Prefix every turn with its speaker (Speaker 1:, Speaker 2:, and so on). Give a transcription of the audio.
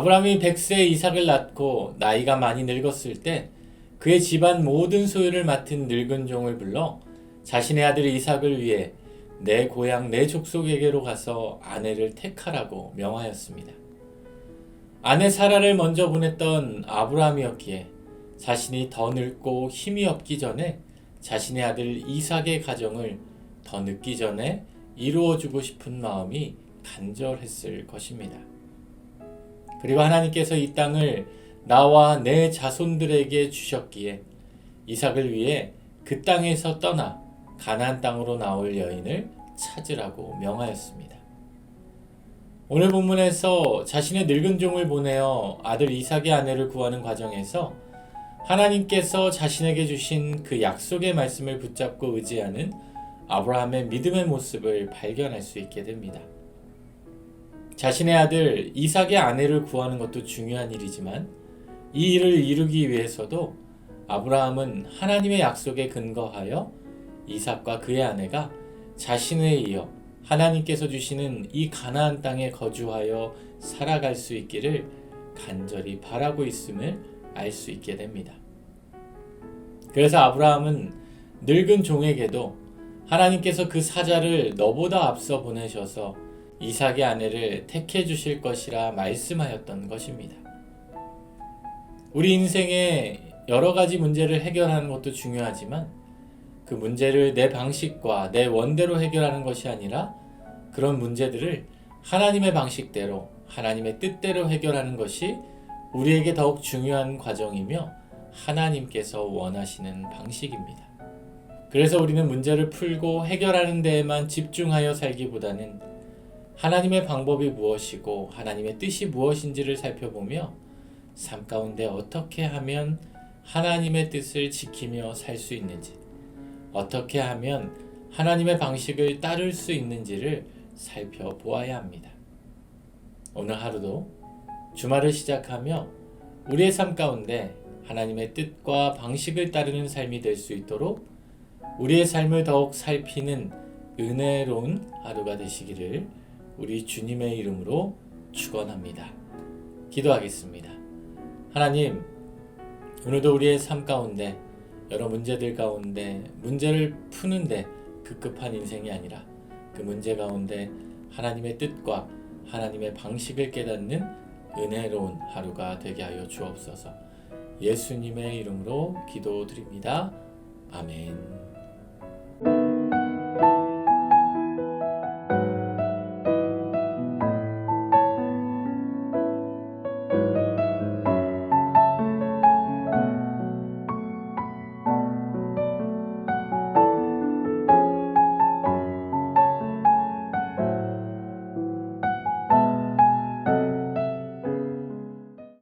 Speaker 1: 아브라함이 100세에 이삭을 낳고 나이가 많이 늙었을 때 그의 집안 모든 소유를 맡은 늙은 종을 불러 자신의 아들 이삭을 위해 내 고향 내 족속에게로 가서 아내를 택하라고 명하였습니다. 아내 사라를 먼저 보냈던 아브라함이었기에 자신이 더 늙고 힘이 없기 전에 자신의 아들 이삭의 가정을 더 늦기 전에 이루어주고 싶은 마음이 간절했을 것입니다. 그리고 하나님께서 이 땅을 나와 내 자손들에게 주셨기에 이삭을 위해 그 땅에서 떠나 가나안 땅으로 나올 여인을 찾으라고 명하였습니다. 오늘 본문에서 자신의 늙은 종을 보내어 아들 이삭의 아내를 구하는 과정에서 하나님께서 자신에게 주신 그 약속의 말씀을 붙잡고 의지하는 아브라함의 믿음의 모습을 발견할 수 있게 됩니다. 자신의 아들 이삭의 아내를 구하는 것도 중요한 일이지만 이 일을 이루기 위해서도 아브라함은 하나님의 약속에 근거하여 이삭과 그의 아내가 자신에 이어 하나님께서 주시는 이 가나안 땅에 거주하여 살아갈 수 있기를 간절히 바라고 있음을 알 수 있게 됩니다. 그래서 아브라함은 늙은 종에게도 하나님께서 그 사자를 너보다 앞서 보내셔서 이삭의 아내를 택해 주실 것이라 말씀하였던 것입니다. 우리 인생에 여러 가지 문제를 해결하는 것도 중요하지만 그 문제를 내 방식과 내 원대로 해결하는 것이 아니라 그런 문제들을 하나님의 방식대로 하나님의 뜻대로 해결하는 것이 우리에게 더욱 중요한 과정이며 하나님께서 원하시는 방식입니다. 그래서 우리는 문제를 풀고 해결하는 데에만 집중하여 살기보다는 하나님의 방법이 무엇이고 하나님의 뜻이 무엇인지를 살펴보며 삶 가운데 어떻게 하면 하나님의 뜻을 지키며 살 수 있는지, 어떻게 하면 하나님의 방식을 따를 수 있는지를 살펴보아야 합니다. 오늘 하루도 주말을 시작하며 우리의 삶 가운데 하나님의 뜻과 방식을 따르는 삶이 될 수 있도록 우리의 삶을 더욱 살피는 은혜로운 하루가 되시기를 우리 주님의 이름으로 축원합니다. 기도하겠습니다. 하나님, 오늘도 우리의 삶 가운데 여러 문제들 가운데 문제를 푸는데 급급한 인생이 아니라 그 문제 가운데 하나님의 뜻과 하나님의 방식을 깨닫는 은혜로운 하루가 되게 하여 주옵소서. 예수님의 이름으로 기도드립니다. 아멘.